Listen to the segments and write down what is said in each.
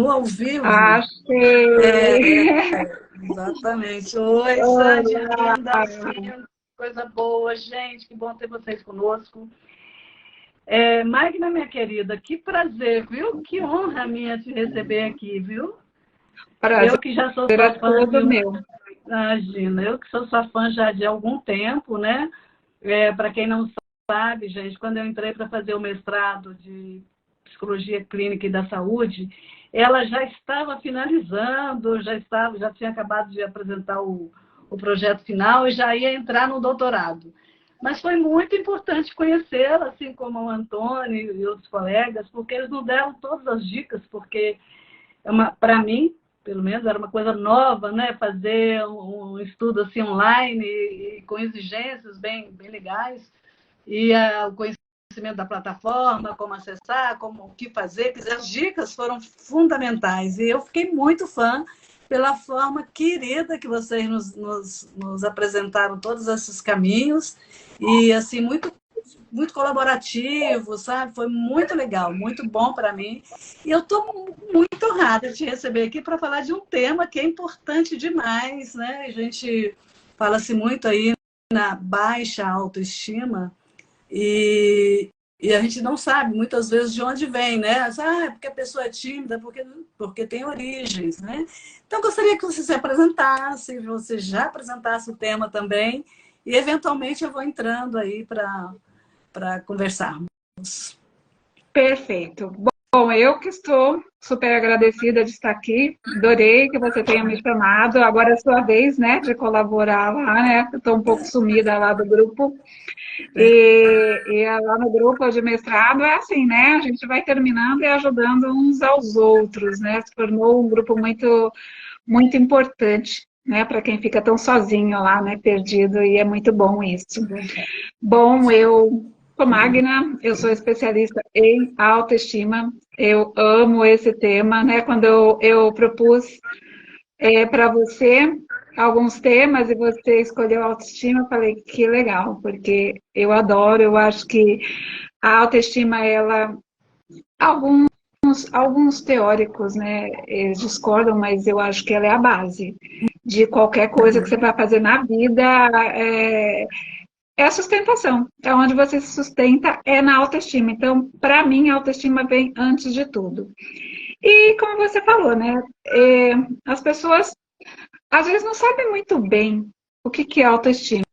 ao vivo. Achei! Exatamente. Oi, Sandy, Olá! linda, sim, coisa boa, gente, que bom ter vocês conosco. Magna, minha querida, que prazer, viu? Que honra minha te receber aqui, viu? Prazer Eu que já sou é sua fã todo de um... meu. Imagina, eu que sou sua fã já de algum tempo, né? Para quem não sabe, gente, quando eu entrei para fazer o mestrado de Psicologia Clínica e da Saúde, ela já estava finalizando, já tinha acabado de apresentar o projeto final e já ia entrar no doutorado. Mas foi muito importante conhecê-la, assim como o Antônio e outros colegas, porque eles nos deram todas as dicas, porque para mim, pelo menos, era uma coisa nova, né? Fazer um estudo assim online e com exigências bem legais. E o conhecimento da plataforma, como acessar, como o que fazer, quer dizer, as dicas foram fundamentais. E eu fiquei muito fã pela forma querida que vocês nos apresentaram todos esses caminhos e assim muito colaborativo, sabe? Foi muito legal, muito bom para mim. E eu estou muito honrada de te receber aqui para falar de um tema que é importante demais, né? A gente fala-se muito aí na baixa autoestima e a gente não sabe muitas vezes de onde vem, né? É porque a pessoa é tímida, porque tem origens, né? Então, eu gostaria que você se apresentasse, você já apresentasse o tema também, e eventualmente eu vou entrando aí para conversarmos. Perfeito. Bom, eu que estou super agradecida de estar aqui. Adorei que você tenha me chamado. Agora é a sua vez, né, de colaborar lá, né? Estou um pouco sumida lá do grupo. E lá no grupo de mestrado é assim, né? A gente vai terminando e ajudando uns aos outros, né? Se tornou um grupo muito importante, né? Para quem fica tão sozinho lá, né? Perdido, e é muito bom isso. Bom, eu sou Magna, eu sou especialista em autoestima, eu amo esse tema, né? Quando eu propus para você alguns temas e você escolheu autoestima, eu falei que legal, porque eu adoro, eu acho que a autoestima, ela, alguns, alguns teóricos, né, eles discordam, mas eu acho que ela é a base de qualquer coisa que você vai fazer na vida, é a sustentação, é onde você se sustenta, é na autoestima. Então, para mim, a autoestima vem antes de tudo. E como você falou, né, as pessoas às vezes não sabem muito bem o que é autoestima.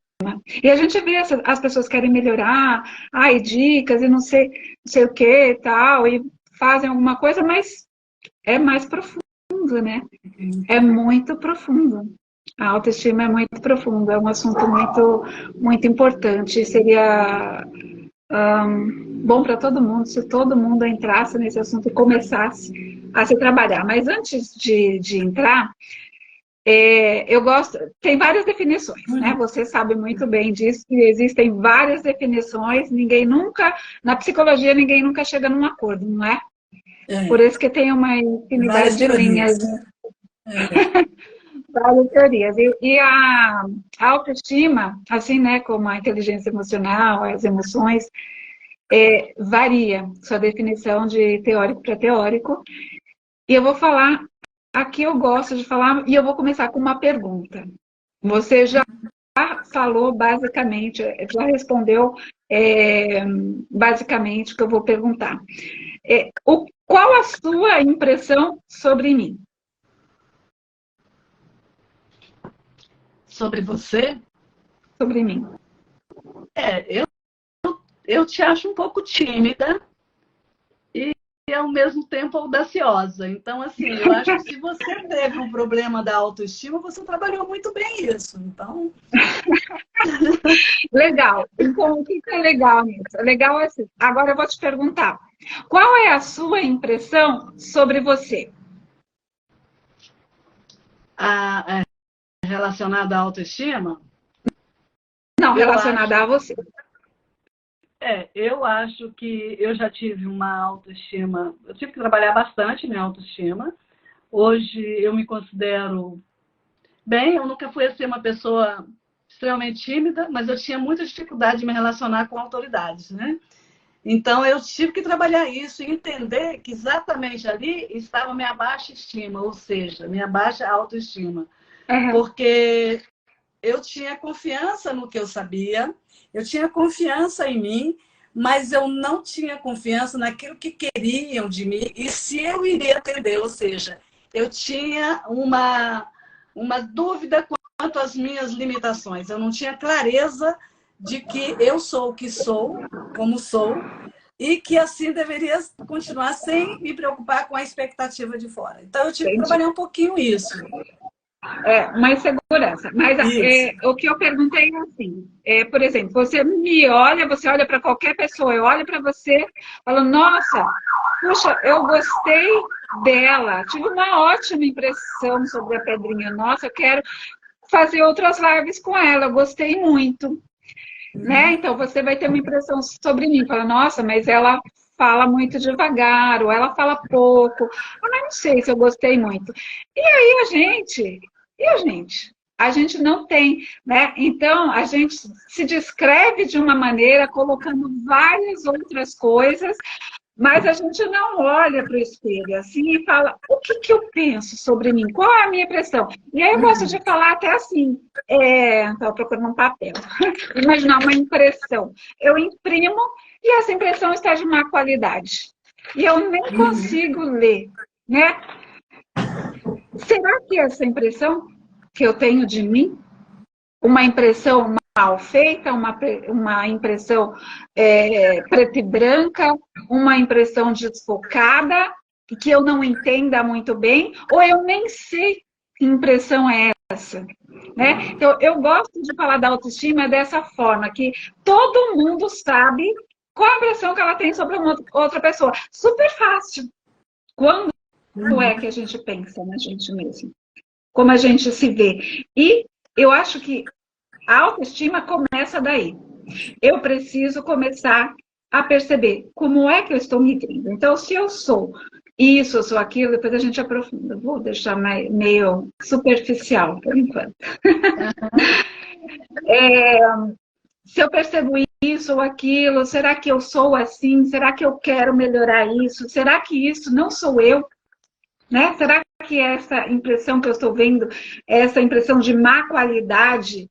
E a gente vê as pessoas querem melhorar, ai, dicas e não sei o que e tal, e fazem alguma coisa, mas é mais profundo, né? É muito profundo. A autoestima é muito profundo, é um assunto muito importante. Seria bom para todo mundo se todo mundo entrasse nesse assunto e começasse a se trabalhar. Mas antes de entrar, eu gosto, tem várias definições, né? Você sabe muito bem disso, que existem várias definições, na psicologia, ninguém nunca chega num acordo, não é? Por isso que tem uma infinidade Várias de linhas, teorias. né? Várias teorias. E a autoestima, assim, né, como a inteligência emocional, as emoções, varia sua definição de teórico para teórico. E eu vou falar, aqui eu gosto de falar, e eu vou começar com uma pergunta. Você já falou basicamente, já respondeu basicamente o que eu vou perguntar. Qual a sua impressão sobre mim? Sobre você, Sobre mim. eu, eu te acho um pouco tímida e ao mesmo tempo audaciosa. Então, assim, eu acho que se você teve um problema da autoestima, você trabalhou muito bem isso. Então, Legal. Então, o que é legal nisso? Legal é assim. Agora eu vou te perguntar. Qual é a sua impressão sobre você? relacionada à autoestima, Não eu relacionada a acho, você. eu acho que eu já tive uma autoestima, eu tive que trabalhar bastante minha autoestima. Hoje eu me considero bem, eu nunca fui assim uma pessoa extremamente tímida, mas eu tinha muita dificuldade de me relacionar com autoridades, né? Então, eu tive que trabalhar isso e entender que exatamente ali estava minha baixa estima, ou seja, minha baixa autoestima. Porque eu tinha confiança no que eu sabia, eu tinha confiança em mim, mas eu não tinha confiança naquilo que queriam de mim e se eu iria atender, ou seja, eu tinha uma dúvida quanto às minhas limitações. Eu não tinha clareza de que eu sou o que sou, como sou, e que assim deveria continuar sem me preocupar com a expectativa de fora. Então, eu tive que trabalhar um pouquinho isso. Uma insegurança. Mas o que eu perguntei é assim, por exemplo, você olha para qualquer pessoa, eu olho para você, falo, nossa, puxa, eu gostei dela, tive uma ótima impressão sobre a Pedrinha, nossa, eu quero fazer outras lives com ela, eu gostei muito. Né? Então, você vai ter uma impressão sobre mim, fala, nossa, mas ela fala muito devagar, ou ela fala pouco, eu não sei se eu gostei muito. E aí a gente não tem, né? Então, a gente se descreve de uma maneira, colocando várias outras coisas, mas a gente não olha para o espelho assim e fala, o que eu penso sobre mim? Qual é a minha impressão? E aí eu gosto de falar até assim, estava procurando um papel, imaginar uma impressão. Eu imprimo e essa impressão está de má qualidade. E eu nem consigo ler, né? Será que essa impressão que eu tenho de mim, uma impressão mal feita, uma impressão preta e branca, uma impressão desfocada, que eu não entenda muito bem, ou eu nem sei que impressão é essa. Né? Então, eu gosto de falar da autoestima dessa forma, que todo mundo sabe qual a impressão que ela tem sobre uma outra pessoa. Super fácil. Quando é que a gente pensa na gente mesmo? Como a gente se vê? E eu acho que a autoestima começa daí. Eu preciso começar a perceber como é que eu estou me vendo. Então, se eu sou isso, eu sou aquilo, depois a gente aprofunda. Vou deixar meio superficial, por enquanto. Se eu percebo isso ou aquilo, será que eu sou assim? Será que eu quero melhorar isso? Será que isso não sou eu? Né? Será que essa impressão que eu estou vendo, essa impressão de má qualidade,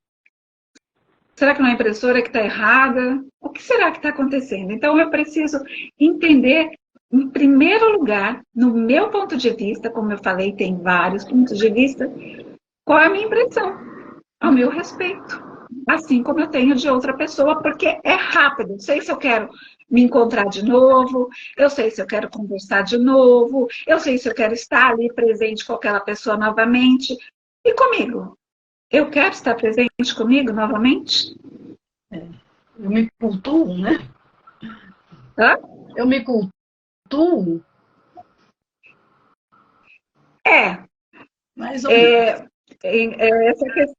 será que não é a impressora que está errada? O que será que está acontecendo? Então, eu preciso entender, em primeiro lugar, no meu ponto de vista, como eu falei, tem vários pontos de vista, qual é a minha impressão ao meu respeito. Assim como eu tenho de outra pessoa, porque é rápido. Não sei se eu quero me encontrar de novo, eu sei se eu quero conversar de novo, eu sei se eu quero estar ali presente com aquela pessoa novamente. E comigo? Eu quero estar presente comigo novamente? Eu me cultuo, né? Hã? Eu me cultuo. Mais ou menos.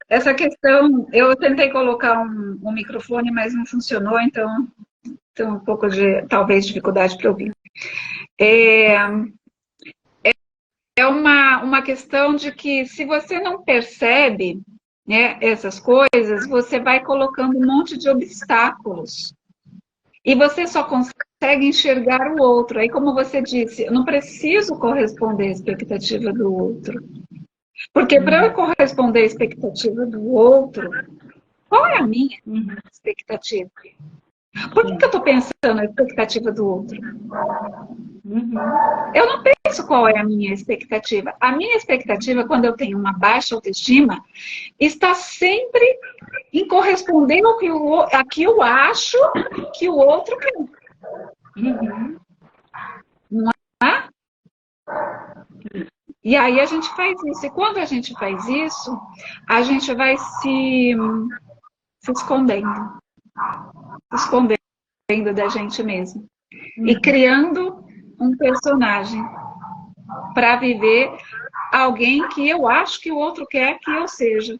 Essa questão, eu tentei colocar um microfone, mas não funcionou, então tem um pouco de, talvez, dificuldade para ouvir. É uma questão de que, se você não percebe, né, essas coisas, você vai colocando um monte de obstáculos. E você só consegue enxergar o outro. Aí, como você disse, eu não preciso corresponder à expectativa do outro. Porque para eu corresponder à expectativa do outro, qual é a minha expectativa? Por que eu estou pensando na expectativa do outro? Eu não penso qual é a minha expectativa. A minha expectativa, quando eu tenho uma baixa autoestima, está sempre em corresponder ao que eu acho que o outro quer. Não é? E aí a gente faz isso. E quando a gente faz isso, a gente vai se escondendo. Escondendo da gente mesmo. E criando um personagem para viver alguém que eu acho que o outro quer que eu seja.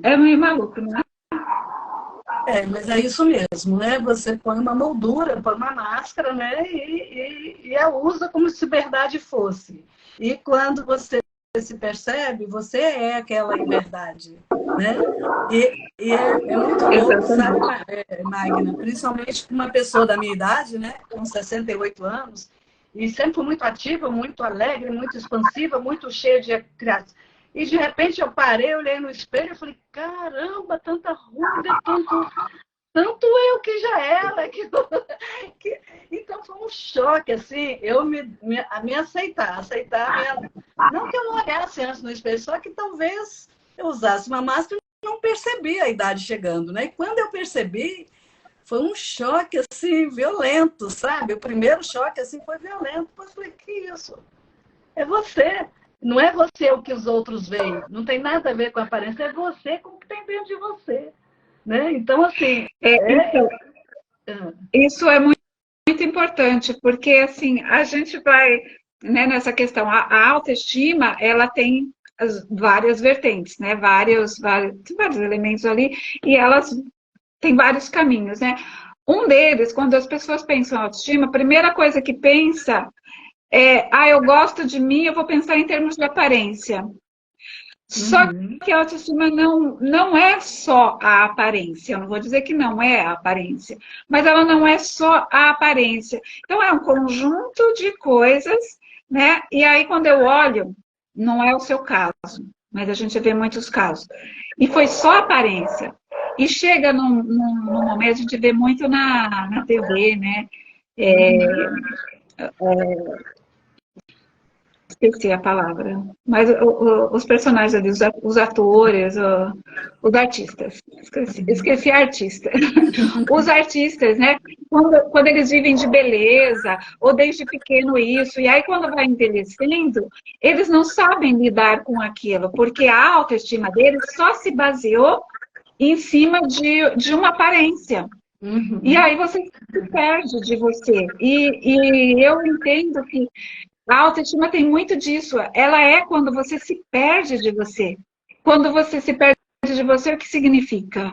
É meio maluco, não é? Mas é isso mesmo, né? Você põe uma moldura, põe uma máscara, né? E a usa como se verdade fosse. E quando você se percebe, você é aquela verdade. né? É muito louco, sabe, Magna? Principalmente com uma pessoa da minha idade, né? Com 68 anos, e sempre fui muito ativa, muito alegre, muito expansiva, muito cheia de criação. E de repente eu parei, olhei no espelho e falei, caramba, tanta ruga, tanto eu que já era. Então foi um choque, assim, eu me aceitar minha... Não que eu não olhasse antes no espelho, só que talvez eu usasse uma máscara e não percebi a idade chegando, né? E quando eu percebi, foi um choque, assim, violento, sabe? O primeiro choque, assim, foi violento. Depois eu falei, que isso? É você. Não é você o que os outros veem. Não tem nada a ver com a aparência. É você com o que tem dentro de você. Né? Então, assim... Então, isso é muito importante, porque, assim, a gente vai, né, nessa questão, a autoestima, ela tem várias vertentes, né? Vários elementos ali, e elas têm vários caminhos, né? Um deles, quando as pessoas pensam em autoestima, a primeira coisa que pensa eu gosto de mim, eu vou pensar em termos de aparência. Só que a autoestima não é só a aparência. Eu não vou dizer que não é a aparência, mas ela não é só a aparência. Então, é um conjunto de coisas, né? E aí, quando eu olho, não é o seu caso, mas a gente vê muitos casos. E foi só aparência. E chega num momento, a gente vê muito na TV, né? Esqueci a palavra, mas os personagens ali, os atores, os artistas, esqueci artista. Os artistas, né, quando eles vivem de beleza, ou desde pequeno isso, e aí quando vai envelhecendo, eles não sabem lidar com aquilo, porque a autoestima deles só se baseou em cima de uma aparência. E aí você se perde de você. E eu entendo que a autoestima tem muito disso. Ela é quando você se perde de você. Quando você se perde de você, o que significa?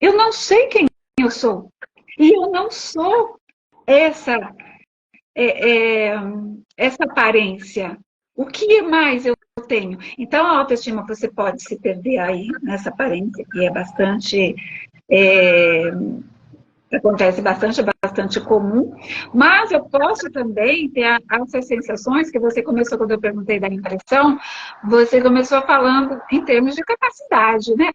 Eu não sei quem eu sou. E eu não sou essa, essa aparência. O que mais eu tenho? Então, a autoestima você pode se perder aí nessa aparência, que é bastante... acontece bastante, é bastante comum, mas eu posso também ter essas sensações que você começou, quando eu perguntei da impressão, você começou falando em termos de capacidade, né?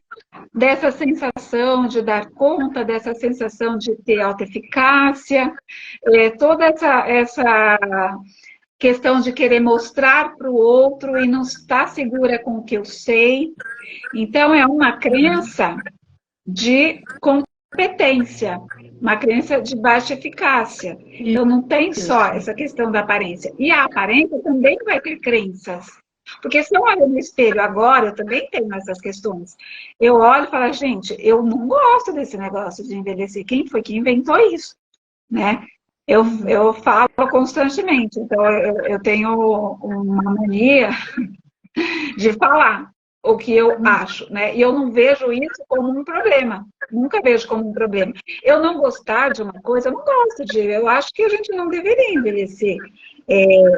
Dessa sensação de dar conta, dessa sensação de ter autoeficácia, toda essa questão de querer mostrar para o outro e não estar segura com o que eu sei. Então, é uma crença de competência, uma crença de baixa eficácia. Então, não tem só essa questão da aparência. E a aparência também vai ter crenças. Porque se eu olho no espelho agora, eu também tenho essas questões. Eu olho e falo, gente, eu não gosto desse negócio de envelhecer. Quem foi que inventou isso? Né? Eu falo constantemente. Então, eu tenho uma mania de falar o que eu acho, né? E eu não vejo isso como um problema. Nunca vejo como um problema. Eu não gostar de uma coisa, eu não gosto de. Eu acho que a gente não deveria envelhecer.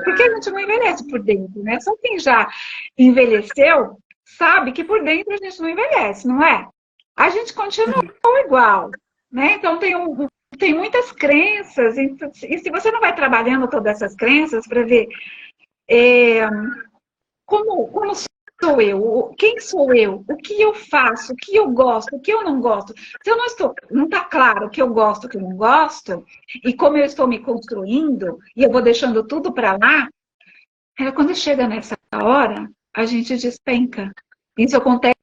Porque a gente não envelhece por dentro, né? Só quem já envelheceu sabe que por dentro a gente não envelhece, não é? A gente continua igual, né? Então tem muitas crenças, e se você não vai trabalhando todas essas crenças para ver como sou eu, quem sou eu, o que eu faço, o que eu gosto, o que eu não gosto. Se eu não está claro o que eu gosto, o que eu não gosto, e como eu estou me construindo, e eu vou deixando tudo para lá, quando chega nessa hora, a gente despenca. Isso acontece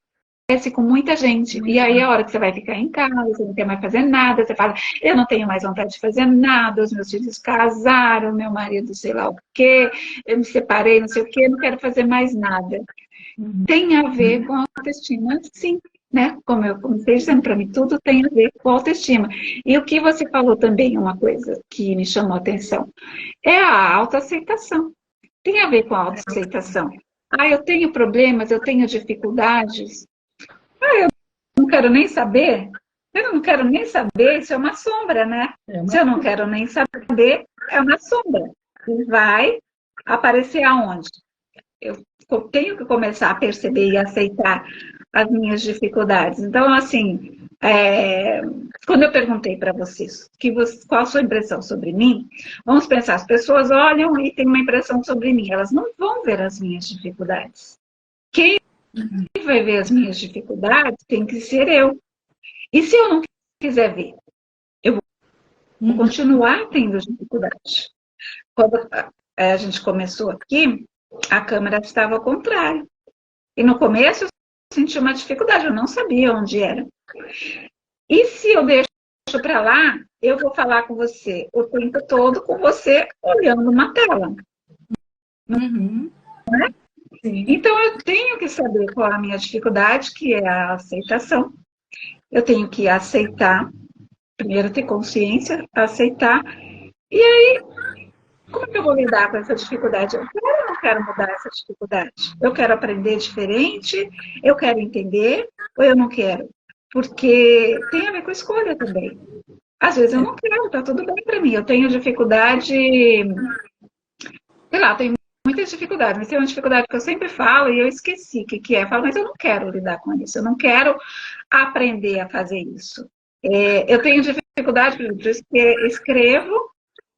com muita gente. E aí, a hora que você vai ficar em casa, você não quer mais fazer nada, você fala, eu não tenho mais vontade de fazer nada, os meus filhos casaram, meu marido sei lá o quê, eu me separei, não sei o quê, não quero fazer mais nada. Tem a ver com a autoestima, sim. Né? Como eu comecei dizendo, para mim, tudo tem a ver com a autoestima. E o que você falou também, uma coisa que me chamou a atenção, é a autoaceitação. Tem a ver com a autoaceitação. Eu tenho problemas, eu tenho dificuldades. Eu não quero nem saber. Eu não quero nem saber, isso é uma sombra, né? Se eu não quero nem saber, é uma sombra. E vai aparecer aonde? Eu tenho que começar a perceber e aceitar as minhas dificuldades. Então, assim, quando eu perguntei para vocês qual a sua impressão sobre mim, vamos pensar, as pessoas olham e têm uma impressão sobre mim, elas não vão ver as minhas dificuldades. Quem vai ver as minhas dificuldades tem que ser eu. E se eu não quiser ver, eu vou continuar tendo dificuldade. Quando a gente começou aqui, a câmera estava ao contrário. E no começo eu senti uma dificuldade, eu não sabia onde era. E se eu deixo para lá, eu vou falar com você o tempo todo com você olhando uma tela. Uhum. Né? Sim. Então eu tenho que saber qual é a minha dificuldade, que é a aceitação. Eu tenho que aceitar, primeiro ter consciência, aceitar. E aí, como é que eu vou lidar com essa dificuldade? Eu quero ou não quero mudar essa dificuldade? Eu quero aprender diferente? Eu quero entender? Ou eu não quero? Porque tem a ver com escolha também. Às vezes eu não quero, tá tudo bem para mim. Eu tenho dificuldade, sei lá, tenho muitas dificuldades, mas tem uma dificuldade que eu sempre falo e eu esqueci o que é. Eu falo, mas eu não quero lidar com isso, eu não quero aprender a fazer isso. Eu tenho dificuldade, por exemplo, eu escrevo,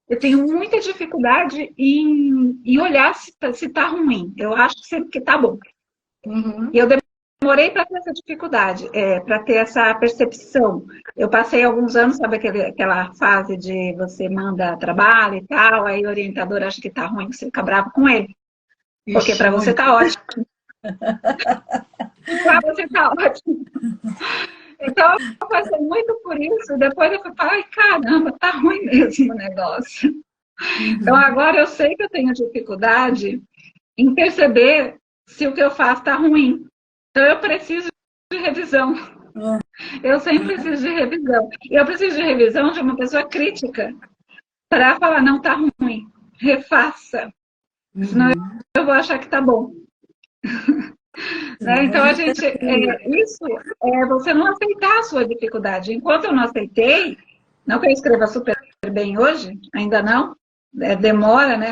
eu tenho muita dificuldade em olhar se está ruim. Eu acho sempre que está bom. Uhum. E eu demorei para ter essa dificuldade, para ter essa percepção. Eu passei alguns anos, sabe aquela fase de você manda trabalho e tal, aí o orientador acha que está ruim, você fica bravo com ele. Porque para você está ótimo. Para você está ótimo. Então, eu passei muito por isso. Depois eu falei, ai, caramba, tá ruim mesmo o negócio. Então, agora eu sei que eu tenho dificuldade em perceber se o que eu faço está ruim. Então, eu preciso de revisão. Eu sempre preciso de revisão. E eu preciso de revisão de uma pessoa crítica para falar, não, tá ruim, refaça. Senão eu vou achar que tá bom. Né? Então, isso é você não aceitar a sua dificuldade. Enquanto eu não aceitei, não que eu escreva super bem hoje, ainda não, demora, né?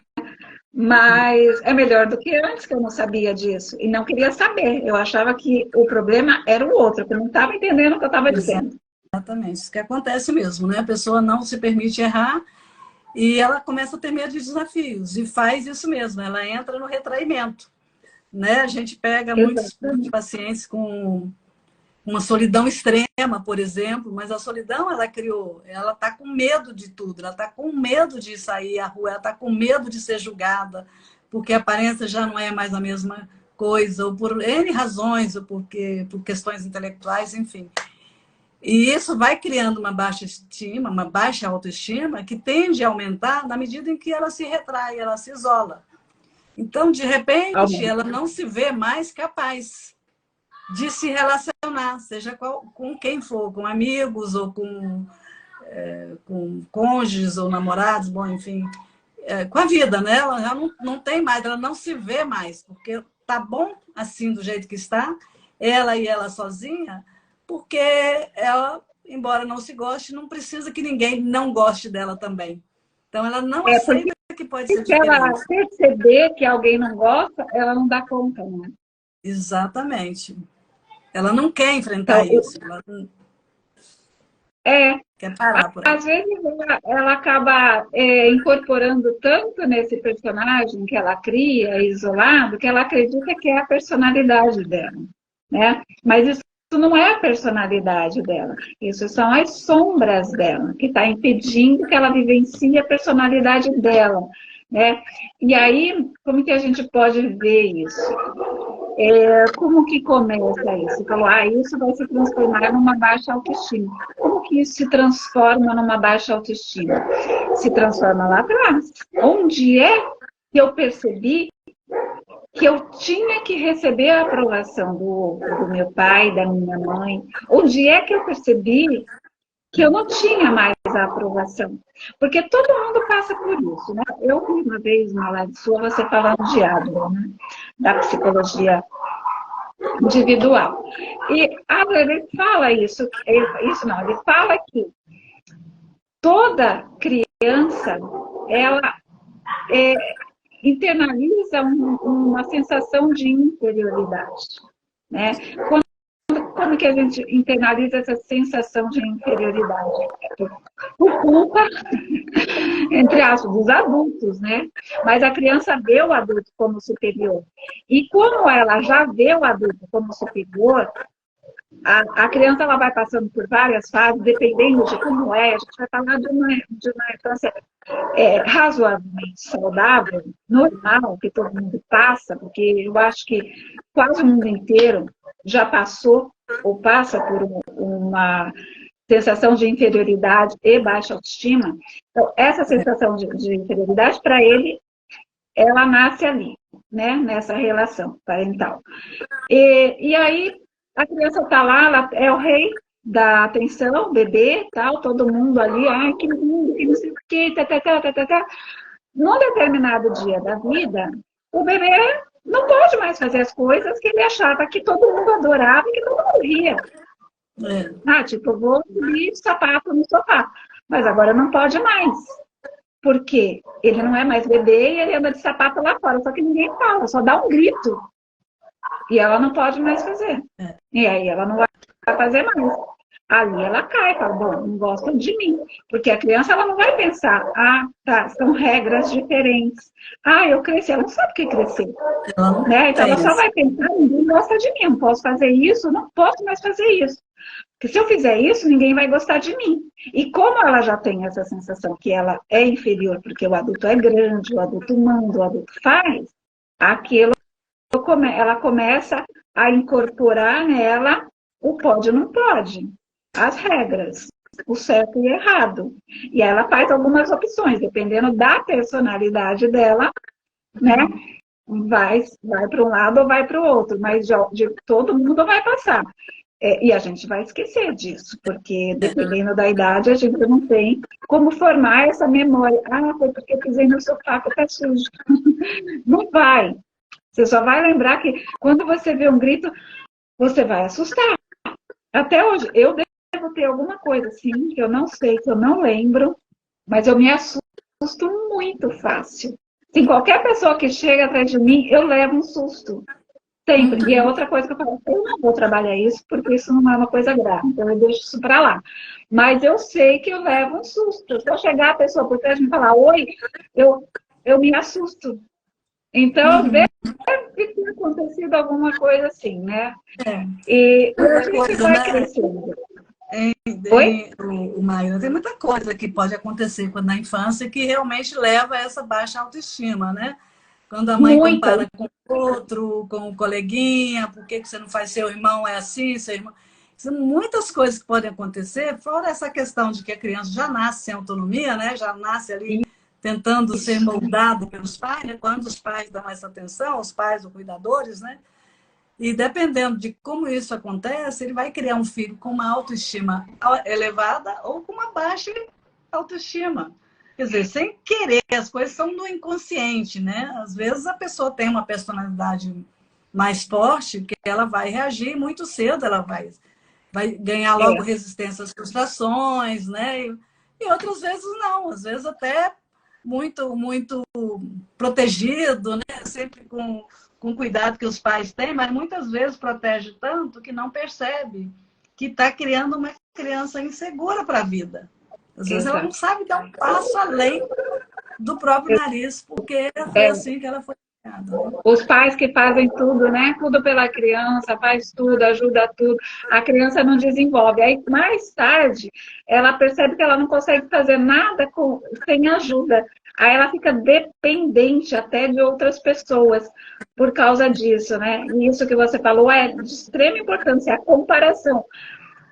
Mas é melhor do que antes, que eu não sabia disso. E não queria saber. Eu achava que o problema era o outro, que eu não estava entendendo o que eu estava dizendo. Exatamente, isso que acontece mesmo, né? A pessoa não se permite errar e ela começa a ter medo de desafios. E faz isso mesmo, ela entra no retraimento. Né? A gente pega muitos pacientes com uma solidão extrema, por exemplo, mas a solidão ela criou, ela está com medo de tudo, ela está com medo de sair à rua, ela está com medo de ser julgada, porque a aparência já não é mais a mesma coisa, ou por N razões, ou por questões intelectuais, enfim. E isso vai criando uma baixa estima, uma baixa autoestima, que tende a aumentar na medida em que ela se retrai, ela se isola. Então, de repente, ela não se vê mais capaz de se relacionar, seja com quem for, com amigos ou com cônjuges ou namorados, bom, enfim, com a vida, né? Ela já não tem mais, ela não se vê mais, porque tá bom assim do jeito que está, ela e ela sozinha, porque ela, embora não se goste, não precisa que ninguém não goste dela também. Então, ela não aceita que pode ser diferente. Se ela perceber que alguém não gosta, ela não dá conta, né? Exatamente. Ela não quer enfrentar isso. Ela quer parar por aí. Às vezes ela acaba incorporando tanto nesse personagem que ela cria, isolado, que ela acredita que é a personalidade dela, né? Mas isso não é a personalidade dela. Isso são as sombras dela, que está impedindo que ela vivencie a personalidade dela, né? E aí, como que a gente pode ver isso? Como que começa isso? Falou, isso vai se transformar numa baixa autoestima. Como que isso se transforma numa baixa autoestima? Se transforma lá atrás. Onde é que eu percebi que eu tinha que receber a aprovação do outro, do meu pai, da minha mãe? Onde é que eu percebi que eu não tinha mais a aprovação? Porque todo mundo passa por isso, né? Eu vi uma vez uma live sua, você falando de Adler, né? Da psicologia individual. E Adler, ele fala ele fala que toda criança, ela internaliza uma sensação de inferioridade, né? Quando como que a gente internaliza essa sensação de inferioridade? Por culpa, entre aspas, dos adultos, né? Mas a criança vê o adulto como superior. E como ela já vê o adulto como superior, a criança ela vai passando por várias fases, dependendo de como é. A gente vai falar de uma infância razoavelmente saudável, normal, que todo mundo passa, porque eu acho que quase o mundo inteiro já passou ou passa por uma sensação de inferioridade e baixa autoestima. Então, essa sensação de inferioridade, para ele, ela nasce ali, né, nessa relação parental. E aí, a criança está lá, ela é o rei da atenção, bebê, tal, todo mundo ali, ai, que lindo, que não sei o quê, tá. Num determinado dia da vida, o bebê não pode mais fazer as coisas que ele achava que todo mundo adorava e que todo mundo via. Tipo, eu vou subir de sapato no sofá, mas agora não pode mais. Por quê? Ele não é mais bebê e ele anda de sapato lá fora, só que ninguém fala, só dá um grito. E ela não pode mais fazer. E aí ela não vai fazer mais. Ali ela cai, fala, bom, não gostam de mim. Porque a criança ela não vai pensar, tá, são regras diferentes. Eu cresci, ela não sabe o que crescer. Né? Então ela só vai pensar, ninguém gosta de mim, não posso fazer isso, não posso mais fazer isso. Porque se eu fizer isso, ninguém vai gostar de mim. E como ela já tem essa sensação que ela é inferior, porque o adulto é grande, o adulto manda, o adulto faz, aquilo ela começa a incorporar nela o pode e não pode, as regras, o certo e o errado. E ela faz algumas opções, dependendo da personalidade dela, né? Vai para um lado ou vai para o outro, mas de todo mundo vai passar. E a gente vai esquecer disso, porque dependendo da idade, a gente não tem como formar essa memória. Foi porque eu pisei no sofá que tá sujo. Não vai. Você só vai lembrar que quando você vê um grito, você vai assustar. Até hoje, eu devo ter alguma coisa assim, que eu não sei, que eu não lembro, mas eu me assusto muito fácil. Assim, qualquer pessoa que chega atrás de mim, eu levo um susto. Sempre. E é outra coisa que eu falo, eu não vou trabalhar isso, porque isso não é uma coisa grave. Então eu deixo isso para lá. Mas eu sei que eu levo um susto. Se eu chegar a pessoa por trás de mim e falar oi, eu me assusto. Então, deve ter acontecido alguma coisa assim, né? E a gente vai crescendo. O Maíra, tem muita coisa que pode acontecer na infância que realmente leva a essa baixa autoestima, né? Quando a mãe compara com o outro, com o coleguinha, por que você não faz seu irmão é assim, seu irmão... São muitas coisas que podem acontecer, fora essa questão de que a criança já nasce sem autonomia, né? Já nasce ali tentando ser moldado pelos pais, né? Quando os pais dão essa atenção, os pais ou cuidadores, né? E dependendo de como isso acontece, ele vai criar um filho com uma autoestima elevada ou com uma baixa autoestima. Quer dizer, sem querer, as coisas são no inconsciente, né? Às vezes a pessoa tem uma personalidade mais forte, que ela vai reagir muito cedo, ela vai ganhar logo resistência às frustrações, né? E outras vezes não, às vezes até muito, muito protegido, né? Sempre com cuidado que os pais têm, mas muitas vezes protege tanto que não percebe que está criando uma criança insegura para a vida. Às vezes ela não sabe dar um passo além do próprio nariz, porque foi assim que ela foi criada. Os pais que fazem tudo, né? Tudo pela criança, faz tudo, ajuda tudo. A criança não desenvolve. Aí, mais tarde, ela percebe que ela não consegue fazer nada sem ajuda. Aí ela fica dependente até de outras pessoas por causa disso, né? E isso que você falou é de extrema importância, a comparação.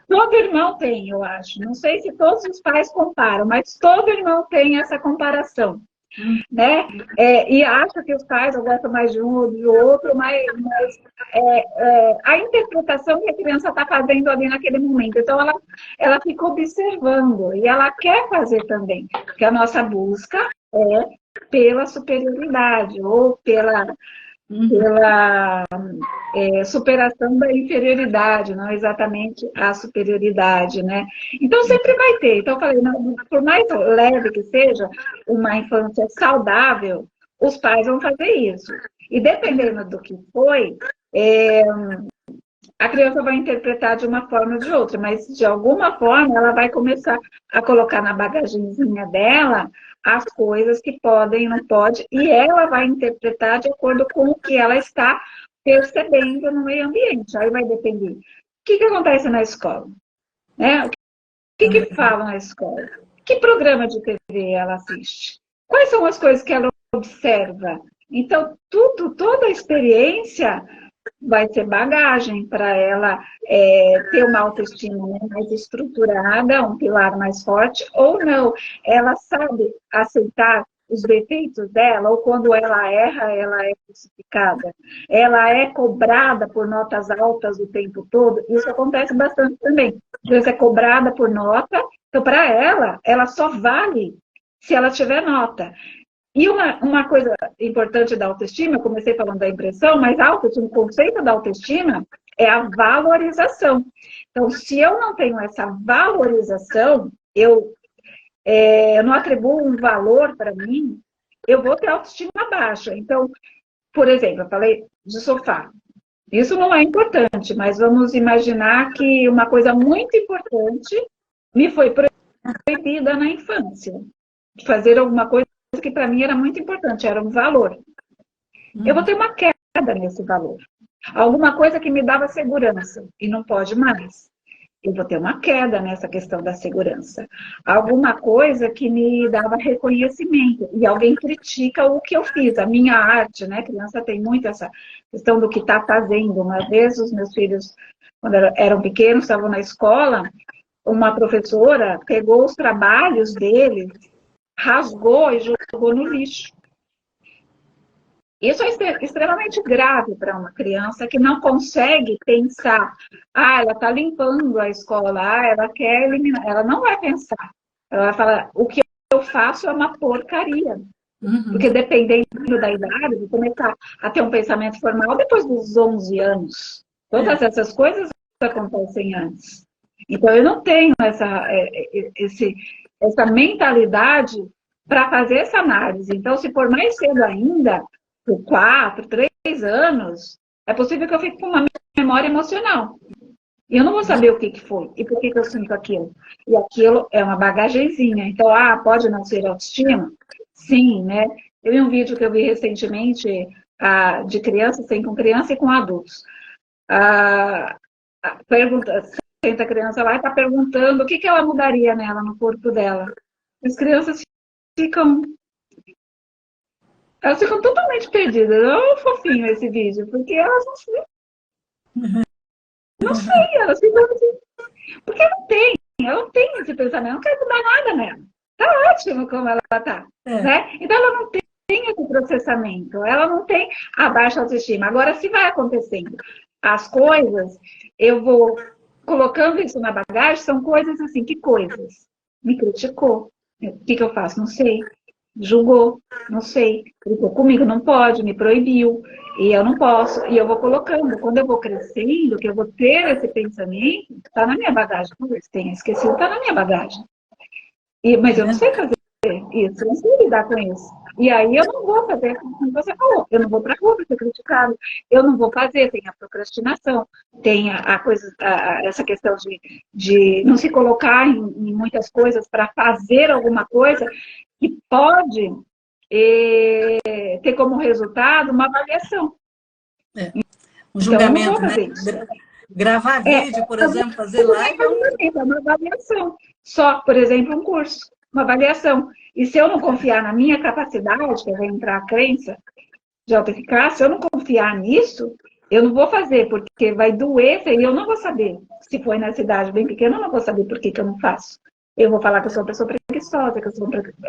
Todo irmão tem, eu acho. Não sei se todos os pais comparam, mas todo irmão tem essa comparação. Né? E acha que os pais gostam mais de um ou do outro, mas a interpretação que a criança está fazendo ali naquele momento. Então, ela fica observando e ela quer fazer também, porque a nossa busca é pela superioridade ou pela superação da inferioridade, não exatamente a superioridade, né? Então, sempre vai ter. Então, eu falei, não, por mais leve que seja uma infância saudável, os pais vão fazer isso. E dependendo do que foi, a criança vai interpretar de uma forma ou de outra, mas de alguma forma ela vai começar a colocar na bagagenzinha dela as coisas que podem e não pode, e ela vai interpretar de acordo com o que ela está percebendo no meio ambiente. Aí vai depender. O que acontece na escola? Né? O que falam na escola? Que programa de TV ela assiste? Quais são as coisas que ela observa? Então, toda a experiência vai ser bagagem para ela ter uma autoestima, né, mais estruturada, um pilar mais forte, ou não. Ela sabe aceitar os defeitos dela, ou quando ela erra, ela é crucificada. Ela é cobrada por notas altas o tempo todo. Isso acontece bastante também. Às vezes é cobrada por nota, então para ela só vale se ela tiver nota. E uma coisa importante da autoestima, eu comecei falando da impressão, mas a autoestima, o conceito da autoestima é a valorização. Então, se eu não tenho essa valorização, eu não atribuo um valor para mim, eu vou ter autoestima baixa. Então, por exemplo, eu falei de sofá. Isso não é importante, mas vamos imaginar que uma coisa muito importante me foi proibida na infância. De fazer alguma coisa que para mim era muito importante, era um valor. Eu vou ter uma queda nesse valor. Alguma coisa que me dava segurança e não pode mais. Eu vou ter uma queda nessa questão da segurança. Alguma coisa que me dava reconhecimento e alguém critica o que eu fiz, a minha arte, né? A criança tem muito essa questão do que está fazendo. Uma vez os meus filhos, quando eram pequenos, estavam na escola, uma professora pegou os trabalhos deles, rasgou e jogou no lixo. Isso é extremamente grave para uma criança que não consegue pensar. Ela está limpando a escola, ela quer eliminar. Ela não vai pensar. Ela vai falar, o que eu faço é uma porcaria. Porque dependendo da idade, vou começar a ter um pensamento formal depois dos 11 anos. Todas essas coisas acontecem antes. Então, eu não tenho essa mentalidade para fazer essa análise. Então, se for mais cedo ainda, por 4, 3 anos, é possível que eu fique com uma memória emocional. E eu não vou saber o que foi e por que eu sinto aquilo. E aquilo é uma bagagenzinha. Então, pode não ser autoestima? Sim, né? Teve um vídeo que eu vi recentemente de criança, com criança e com adultos. Senta a criança lá e está perguntando o que ela mudaria nela, no corpo dela. As crianças ficam totalmente perdidas. É um fofinho esse vídeo, porque elas não sei, elas ficam assim, porque ela não tem esse pensamento, não quer mudar nada nela. Tá ótimo como ela tá, né? Então ela não tem esse processamento, ela não tem a baixa autoestima. Agora, se vai acontecendo as coisas, eu vou colocando isso na bagagem, são coisas assim, que coisas? Me criticou. O que eu faço? Não sei. Julgou, não sei. Brigou comigo, não pode, me proibiu. E eu não posso. E eu vou colocando. Quando eu vou crescendo, que eu vou ter esse pensamento, está na minha bagagem. Talvez tenha esquecido, está na minha bagagem. Mas eu não sei fazer isso, eu não sei lidar com isso. E aí eu não vou fazer como você falou. Eu não vou para a rua para ser criticado. Eu não vou fazer. Tem a procrastinação, tem essa questão de não se colocar em muitas coisas para fazer alguma coisa que pode ter como resultado uma avaliação. Um julgamento, então, eu não vou fazer né? Gravar vídeo, por exemplo, fazer live. É uma avaliação. Só, por exemplo, um curso. Uma avaliação. E se eu não confiar na minha capacidade, que vai entrar a crença de autoeficácia, se eu não confiar nisso, eu não vou fazer, porque vai doer e eu não vou saber. Se foi na cidade bem pequena, eu não vou saber por que eu não faço. Eu vou falar que eu sou uma pessoa preguiçosa,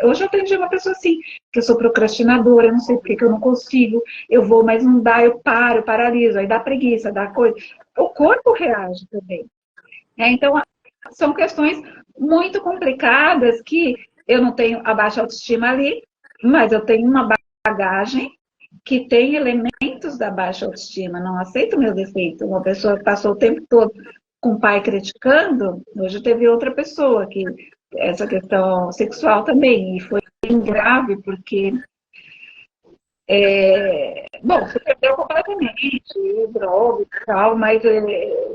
Hoje eu atendi uma pessoa assim, que eu sou procrastinadora, eu não sei por que eu não consigo, eu vou, mas não dá, eu paraliso, aí dá preguiça, dá coisa. O corpo reage também. Então, são questões muito complicadas que eu não tenho a baixa autoestima ali, mas eu tenho uma bagagem que tem elementos da baixa autoestima. Não aceito meu defeito. Uma pessoa que passou o tempo todo com o pai criticando, hoje teve outra pessoa que essa questão sexual também, e foi bem grave, porque se perdeu completamente exatamente, droga e tal, mas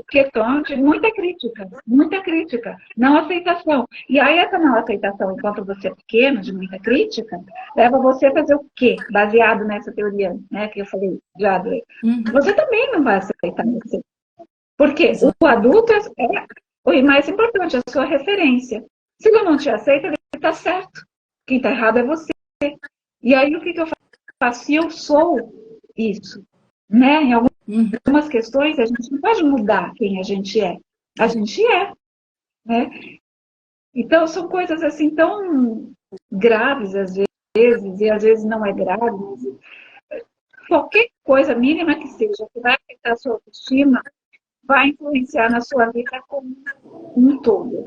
questão de muita crítica, não aceitação. E aí essa não aceitação, enquanto você é pequeno, de muita crítica, leva você a fazer o quê? Baseado nessa teoria, né, que eu falei de Adler. Você também não vai aceitar você. Porque o adulto é o mais importante, a sua referência. Se ele não te aceita, ele está certo. Quem está errado é você. E aí o que eu faço? Se eu sou isso, né? Em algumas questões, a gente não pode mudar quem a gente é. A gente é, né? Então, são coisas assim tão graves, às vezes, e às vezes não é grave. Qualquer coisa mínima que seja, que vai afetar a sua autoestima, vai influenciar na sua vida como um todo.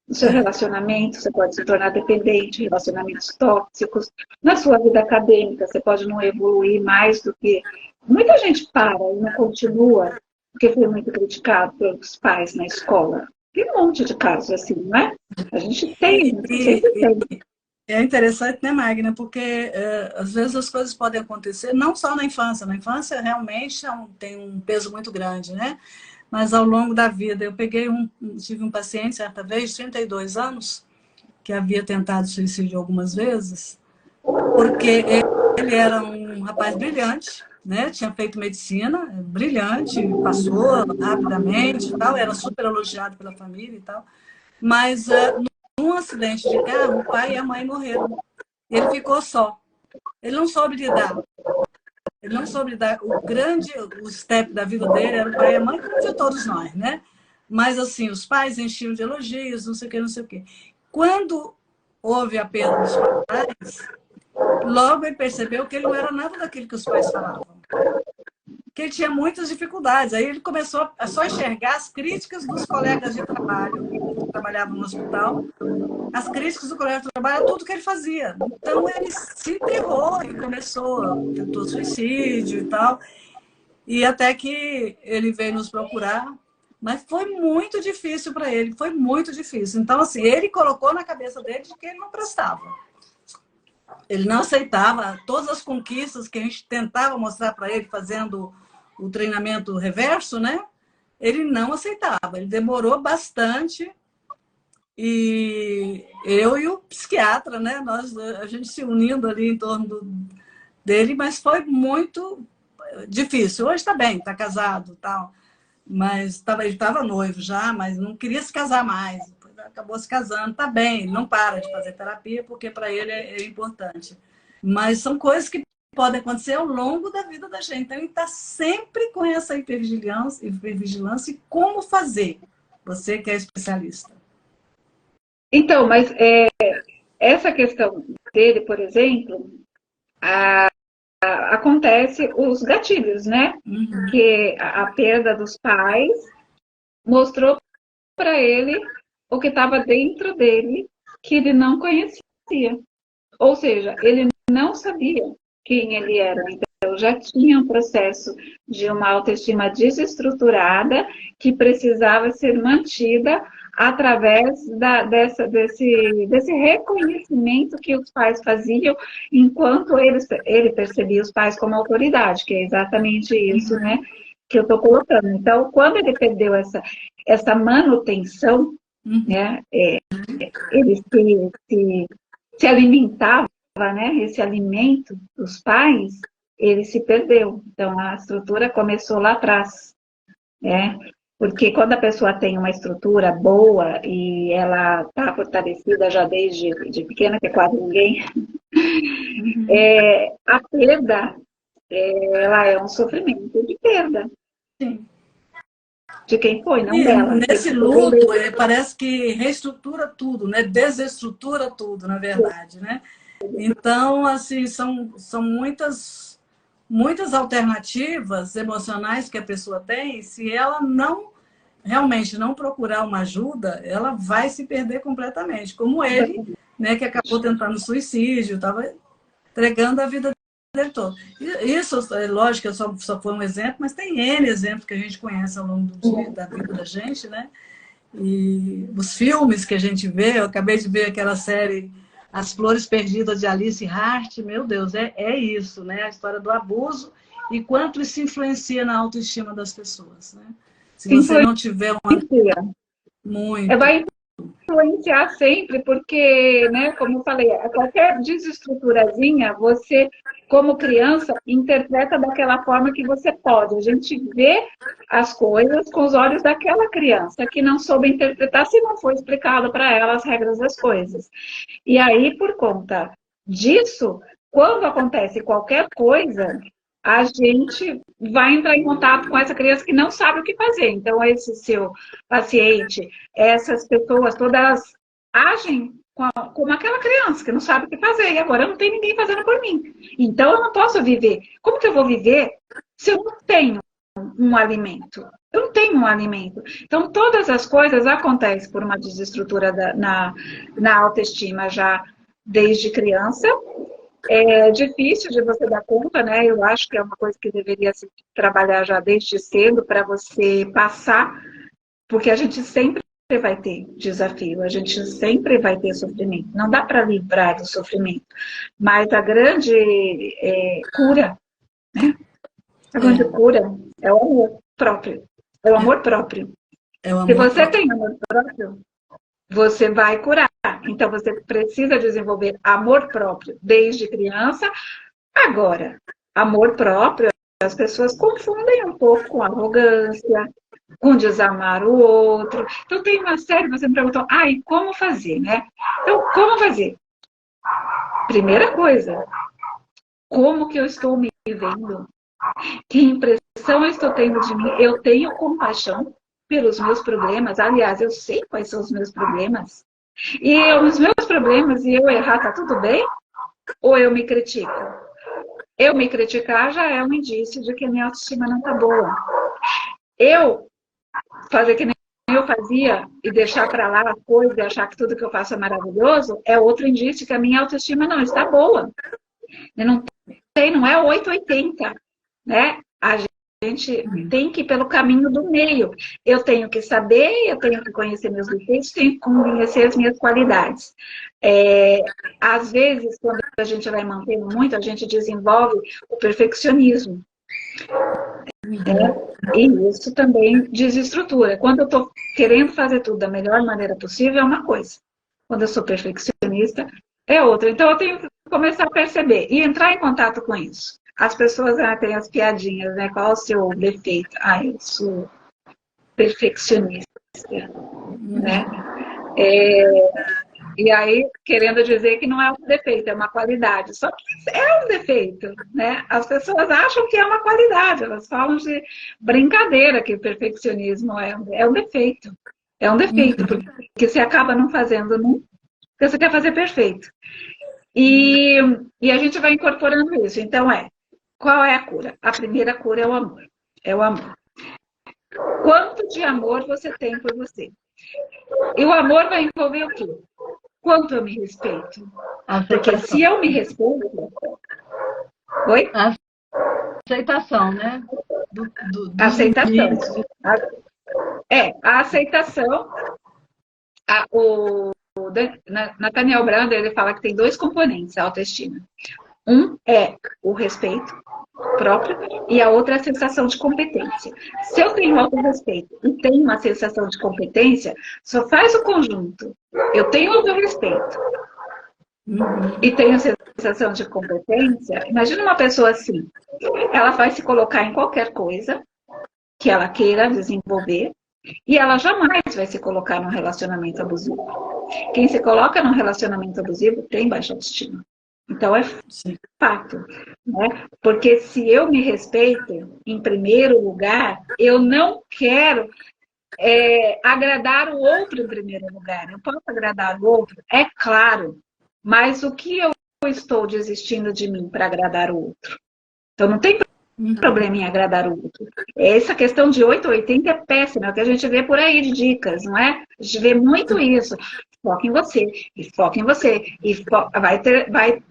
No seu relacionamento, você pode se tornar dependente, relacionamentos tóxicos. Na sua vida acadêmica, você pode não evoluir mais do que... Muita gente para e não continua, porque foi muito criticado pelos pais na escola. Tem um monte de casos assim, não é? A gente tem, sempre tem. É interessante, né, Magna? Porque às vezes as coisas podem acontecer, não só na infância. Na infância, realmente, tem um peso muito grande, né? Mas ao longo da vida, eu tive um paciente, certa vez, de 32 anos, que havia tentado suicídio algumas vezes, porque ele era um rapaz brilhante, né? Tinha feito medicina, brilhante, passou rapidamente e tal, era super elogiado pela família e tal, mas num acidente de carro, o pai e a mãe morreram. Ele ficou só. Ele não soube lidar. Ele não soube dar o step da vida dele, era o pai e a mãe, como de todos nós, né? Mas, assim, os pais enchiam de elogios, não sei o quê, não sei o quê. Quando houve a perda dos pais, logo ele percebeu que ele não era nada daquilo que os pais falavam. Que ele tinha muitas dificuldades. Aí ele começou a só enxergar as críticas dos colegas de trabalho, que trabalhavam no hospital, as críticas do colega de trabalho, tudo que ele fazia. Então, ele se enterrou e tentou suicídio e tal. E até que ele veio nos procurar, mas foi muito difícil para ele, foi muito difícil. Então, assim, ele colocou na cabeça dele de que ele não prestava. Ele não aceitava todas as conquistas que a gente tentava mostrar para ele, fazendo o treinamento reverso, né? Ele não aceitava, ele demorou bastante. E eu e o psiquiatra, né? A gente se unindo ali em torno dele, mas foi muito difícil. Hoje está bem, está casado, tal, mas ele estava noivo já, mas não queria se casar mais. Depois acabou se casando, está bem. Ele não para de fazer terapia porque para ele é importante. Mas são coisas que podem acontecer ao longo da vida da gente. Então ele está sempre com essa hipervigilância e como fazer. Você que é especialista. Então, mas essa questão dele, por exemplo, acontece os gatilhos, né? Que a perda dos pais mostrou para ele o que estava dentro dele, que ele não conhecia. Ou seja, ele não sabia quem ele era. Então, já tinha um processo de uma autoestima desestruturada que precisava ser mantida através desse reconhecimento que os pais faziam, enquanto ele percebia os pais como autoridade, que é exatamente isso, né, que eu estou colocando. Então, quando ele perdeu essa manutenção, né, ele se alimentava, né, esse alimento dos pais, ele se perdeu. Então, a estrutura começou lá atrás, né? Porque quando a pessoa tem uma estrutura boa e ela está fortalecida já desde pequena, que é quase ninguém, a perda, ela é um sofrimento de perda. Sim. De quem foi, não dela. Nesse luto, parece que reestrutura tudo, né? Desestrutura tudo, na verdade, né? Então, assim, são muitas alternativas emocionais que a pessoa tem. Se ela realmente não procurar uma ajuda, ela vai se perder completamente. Como ele, né, que acabou tentando suicídio, estava entregando a vida dele toda. Isso, lógico, só foi um exemplo, mas tem N exemplos que a gente conhece ao longo da vida da gente, né? E os filmes que a gente vê, eu acabei de ver aquela série As Flores Perdidas de Alice Hart, meu Deus, é isso, né? A história do abuso e quanto isso influencia na autoestima das pessoas, né? Se você não tiver uma... Muito. Vai influenciar sempre, porque, né, como eu falei, qualquer desestruturazinha, você, como criança, interpreta daquela forma que você pode. A gente vê as coisas com os olhos daquela criança que não soube interpretar se não foi explicado para ela as regras das coisas. E aí, por conta disso, quando acontece qualquer coisa, a gente vai entrar em contato com essa criança que não sabe o que fazer. Então, esse seu paciente, essas pessoas todas agem como aquela criança que não sabe o que fazer. E agora não tem ninguém fazendo por mim. Então, eu não posso viver. Como que eu vou viver se eu não tenho um alimento? Eu não tenho um alimento. Então, todas as coisas acontecem por uma desestrutura na autoestima já desde criança. É difícil de você dar conta, né? Eu acho que é uma coisa que deveria se trabalhar já desde cedo para você passar, porque a gente sempre vai ter desafio, a gente sempre vai ter sofrimento. Não dá para livrar do sofrimento, mas a grande cura, né? A grande cura é o amor próprio. É o amor próprio. Se você tem amor próprio, você vai curar. Então, você precisa desenvolver amor próprio desde criança. Agora, amor próprio, as pessoas confundem um pouco com arrogância, com desamar o outro. Então, tem uma série, você me perguntou, e como fazer, né? Então, como fazer? Primeira coisa, como que eu estou me vendo? Que impressão eu estou tendo de mim? Eu tenho compaixão pelos meus problemas. Aliás, eu sei quais são os meus problemas. E os meus problemas e eu errar, tá tudo bem? Ou eu me critico? Eu me criticar já é um indício de que a minha autoestima não tá boa. Eu fazer que nem eu fazia e deixar para lá a coisa e achar que tudo que eu faço é maravilhoso é outro indício que a minha autoestima não está boa. Não é 880, né? A gente tem que ir pelo caminho do meio. Eu tenho que saber, eu tenho que conhecer meus defeitos, tenho que conhecer as minhas qualidades. Às vezes, quando a gente vai mantendo muito, a gente desenvolve o perfeccionismo. E isso também desestrutura. Quando eu estou querendo fazer tudo da melhor maneira possível, é uma coisa. Quando eu sou perfeccionista, é outra. Então, eu tenho que começar a perceber e entrar em contato com isso. As pessoas têm as piadinhas, né? Qual é o seu defeito? Eu sou perfeccionista, né? E aí, querendo dizer que não é um defeito, é uma qualidade. Só que é um defeito, né? As pessoas acham que é uma qualidade, elas falam de brincadeira que o perfeccionismo é um defeito. É um defeito, porque você acaba não fazendo nunca, porque você quer fazer perfeito. E a gente vai incorporando isso. Então, qual é a cura? A primeira cura é o amor. É o amor. Quanto de amor você tem por você? E o amor vai envolver o quê? Quanto eu me respeito? Porque se eu me respeito... Oi? A aceitação, né? Aceitação. A aceitação... O Nathaniel Branda, ele fala que tem 2 componentes a autoestima. Um é o respeito próprio e a outra é a sensação de competência. Se eu tenho autorrespeito e tenho uma sensação de competência, só faz o conjunto. Eu tenho autorrespeito e tenho sensação de competência. Imagina uma pessoa assim. Ela vai se colocar em qualquer coisa que ela queira desenvolver e ela jamais vai se colocar num relacionamento abusivo. Quem se coloca num relacionamento abusivo tem baixa autoestima. Então, é fato, né? Porque se eu me respeito, em primeiro lugar, eu não quero agradar o outro em primeiro lugar. Eu posso agradar o outro, é claro, mas o que eu estou desistindo de mim para agradar o outro? Então, não tem problema em agradar o outro. Essa questão de 880 é péssima, é o que a gente vê por aí de dicas, não é? A gente vê muito isso. Foca em você, e foca em você, e vai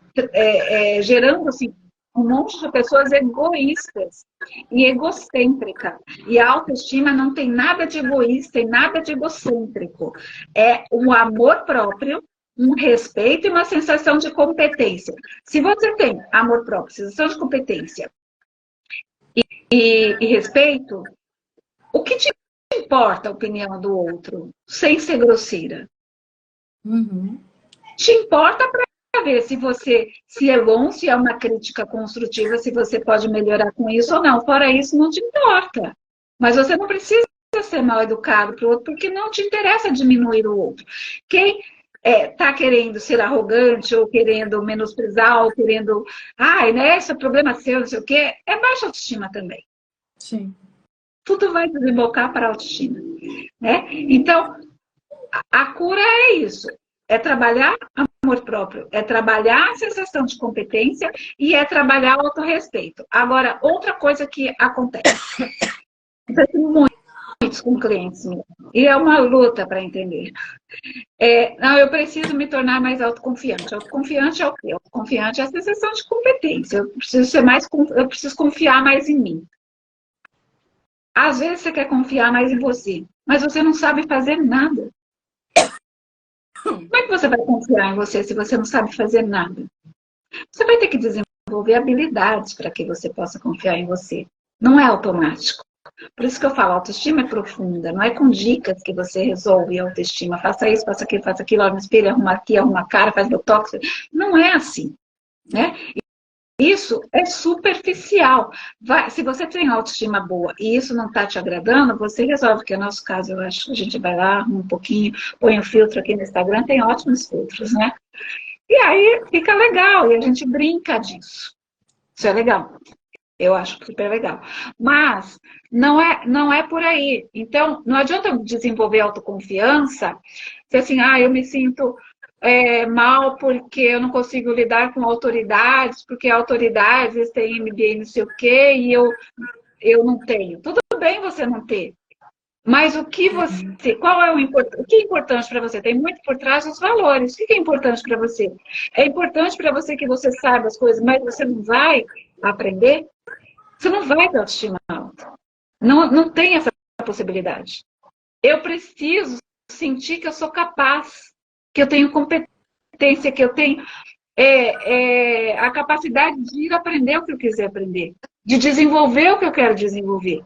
gerando assim, um monte de pessoas egoístas e egocêntricas. E a autoestima não tem nada de egoísta e nada de egocêntrico. É um amor próprio, um respeito e uma sensação de competência. Se você tem amor próprio, sensação de competência e respeito, o que te importa a opinião do outro, sem ser grosseira? Uhum. Te importa para ver se é bom, se é uma crítica construtiva, se você pode melhorar com isso ou não. Fora isso, não te importa. Mas você não precisa ser mal educado para o outro, porque não te interessa diminuir o outro. Quem está querendo ser arrogante, ou querendo menosprezar, ou querendo, né, esse é problema seu, não sei o quê, é baixa autoestima também. Sim. Tudo vai desembocar para a autoestima, né? Então, a cura é isso. É trabalhar amor próprio, é trabalhar a sensação de competência e é trabalhar o autorrespeito. Agora, outra coisa que acontece, muitos com clientes meus, e é uma luta para entender. Não, eu preciso me tornar mais autoconfiante. Autoconfiante é o quê? Autoconfiante é a sensação de competência. Eu preciso confiar mais em mim. Às vezes você quer confiar mais em você, mas você não sabe fazer nada. Como é que você vai confiar em você se você não sabe fazer nada? Você vai ter que desenvolver habilidades para que você possa confiar em você. Não é automático. Por isso que eu falo, a autoestima é profunda. Não é com dicas que você resolve a autoestima. Faça isso, faça aquilo, olha no espelho, arruma aqui, arruma a cara, faz botox. Não é assim, né? Isso é superficial. Se você tem autoestima boa e isso não está te agradando, você resolve, porque no nosso caso, eu acho que a gente vai lá um pouquinho, põe um filtro aqui no Instagram, tem ótimos filtros, né? E aí fica legal, e a gente brinca disso. Isso é legal. Eu acho super legal. Mas não é por aí. Então, não adianta eu desenvolver autoconfiança se assim, eu me sinto mal porque eu não consigo lidar com autoridades, porque autoridades têm MBA não sei o quê e eu não tenho. Tudo bem você não ter. Mas o que o que é importante para você? Tem muito por trás dos valores. O que é importante para você? É importante para você que você saiba as coisas, mas você não vai aprender? Você não vai ter autoestima alta. Não tem essa possibilidade. Eu preciso sentir que eu sou capaz, que eu tenho competência, que eu tenho a capacidade de ir aprender o que eu quiser aprender, de desenvolver o que eu quero desenvolver.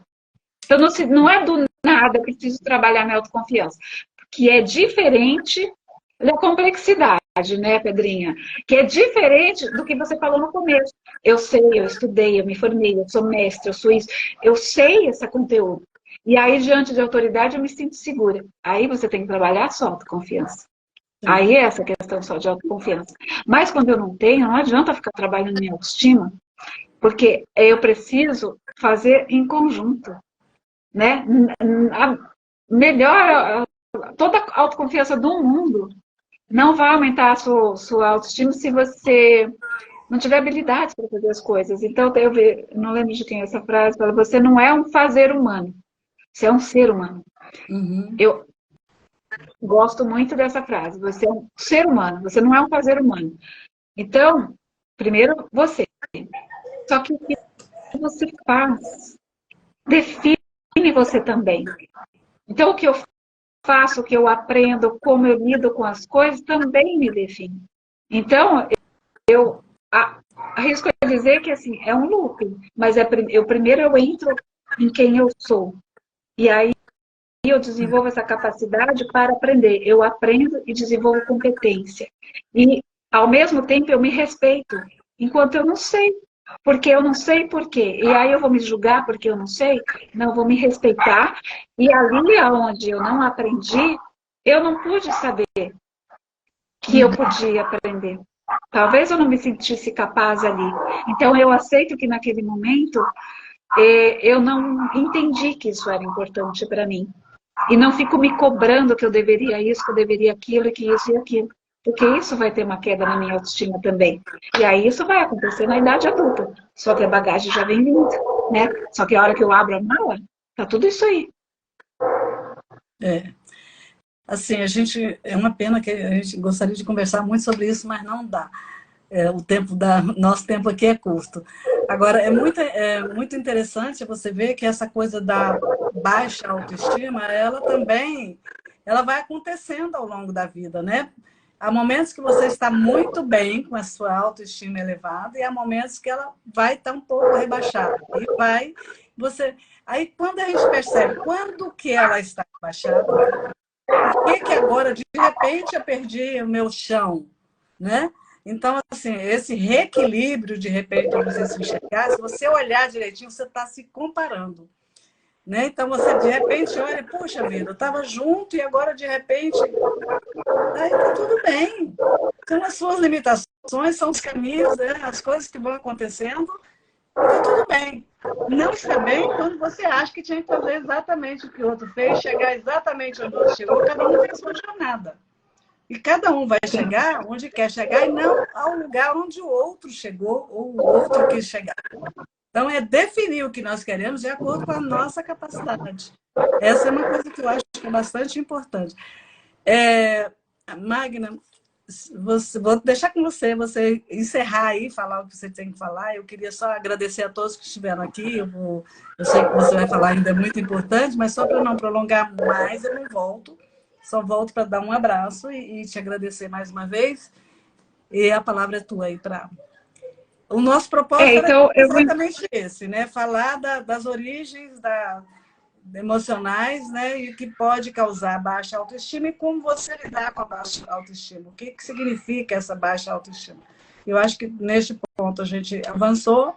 Então, não é do nada, eu preciso trabalhar minha autoconfiança, que é diferente da complexidade, né, Pedrinha? Que é diferente do que você falou no começo. Eu sei, eu estudei, eu me formei, eu sou mestre, eu sou isso. Eu sei esse conteúdo. E aí, diante de autoridade, eu me sinto segura. Aí você tem que trabalhar a sua autoconfiança. Aí é essa questão só de autoconfiança. Mas quando eu não tenho, não adianta ficar trabalhando minha autoestima, porque eu preciso fazer em conjunto, né? Toda a autoconfiança do mundo não vai aumentar a sua autoestima se você não tiver habilidades para fazer as coisas. Então, eu não lembro de quem é essa frase, fala, você não é um fazer humano, você é um ser humano. Uhum. Eu gosto muito dessa frase, você é um ser humano, você não é um fazer humano. Então, primeiro você. Só que o que você faz define você também. Então, o que eu faço, o que eu aprendo, como eu lido com as coisas, também me define. Então, eu arrisco a dizer que assim, é um looping, mas primeiro eu entro em quem eu sou. E aí eu desenvolvo essa capacidade para aprender. Eu aprendo e desenvolvo competência. E, ao mesmo tempo, eu me respeito, enquanto eu não sei. Porque eu não sei por quê. E aí eu vou me julgar porque eu não sei? Não, eu vou me respeitar. E ali onde eu não aprendi, eu não pude saber que eu podia aprender. Talvez eu não me sentisse capaz ali. Então eu aceito que naquele momento eu não entendi que isso era importante para mim. E não fico me cobrando que eu deveria isso, que eu deveria aquilo, que isso e aquilo. Porque isso vai ter uma queda na minha autoestima também. E aí isso vai acontecer na idade adulta. Só que a bagagem já vem vindo, né? Só que a hora que eu abro a mala, tá tudo isso aí. Assim, é uma pena que a gente gostaria de conversar muito sobre isso, mas não dá. Nosso tempo aqui é curto. Agora, é muito interessante você ver que essa coisa da baixa autoestima, ela vai acontecendo ao longo da vida, né? Há momentos que você está muito bem com a sua autoestima elevada e há momentos que ela vai estar um pouco rebaixada. E vai, você... Aí, quando a gente percebe quando que ela está rebaixada, por que que agora, de repente, eu perdi o meu chão, né? Então, assim, esse reequilíbrio, de repente, para você se enxergar, se você olhar direitinho, você está se comparando. Né? Então, você, de repente, olha, puxa vida, eu estava junto e agora, de repente, aí está tudo bem. São as suas limitações, são os caminhos, né? As coisas que vão acontecendo, e está tudo bem. Não está bem quando você acha que tinha que fazer exatamente o que o outro fez, chegar exatamente onde o outro chegou, cada um tem a sua jornada. E cada um vai chegar onde quer chegar e não ao lugar onde o outro chegou ou o outro quis chegar. Então, é definir o que nós queremos de acordo com a nossa capacidade. Essa é uma coisa que eu acho que é bastante importante. Magna, vou deixar com você encerrar aí, falar o que você tem que falar. Eu queria só agradecer a todos que estiveram aqui. Eu sei que você vai falar ainda é muito importante, mas só para não prolongar mais, eu não volto. Só volto para dar um abraço e te agradecer mais uma vez. E a palavra é tua aí para... O nosso propósito então, é exatamente esse, né? Falar das origens emocionais, né? E o que pode causar baixa autoestima e como você lidar com a baixa autoestima. O que significa essa baixa autoestima? Eu acho que neste ponto a gente avançou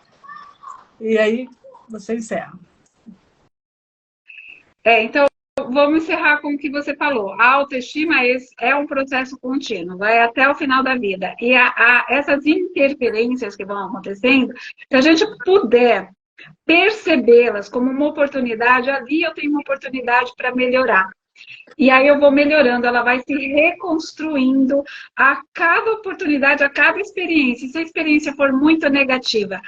e aí você encerra. Então, vamos encerrar com o que você falou. A autoestima é um processo contínuo, vai até o final da vida. E essas interferências que vão acontecendo, se a gente puder percebê-las como uma oportunidade, ali eu tenho uma oportunidade para melhorar. E aí eu vou melhorando, ela vai se reconstruindo a cada oportunidade, a cada experiência. E se a experiência for muito negativa,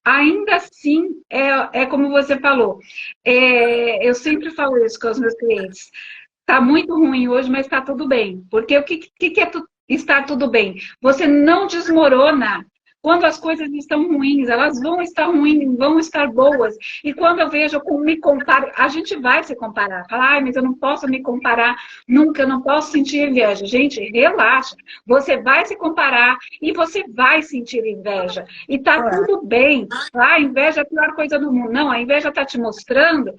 ainda assim, é como você falou, eu sempre falo isso com os meus clientes, está muito ruim hoje, mas está tudo bem. Porque o que é estar tudo bem? Você não desmorona. Quando as coisas estão ruins, elas vão estar ruins, vão estar boas. E quando eu vejo como me comparo, a gente vai se comparar. Falar, mas eu não posso me comparar nunca, eu não posso sentir inveja. Gente, relaxa. Você vai se comparar e você vai sentir inveja. E tá tudo bem. A inveja é a pior coisa do mundo. Não, a inveja tá te mostrando,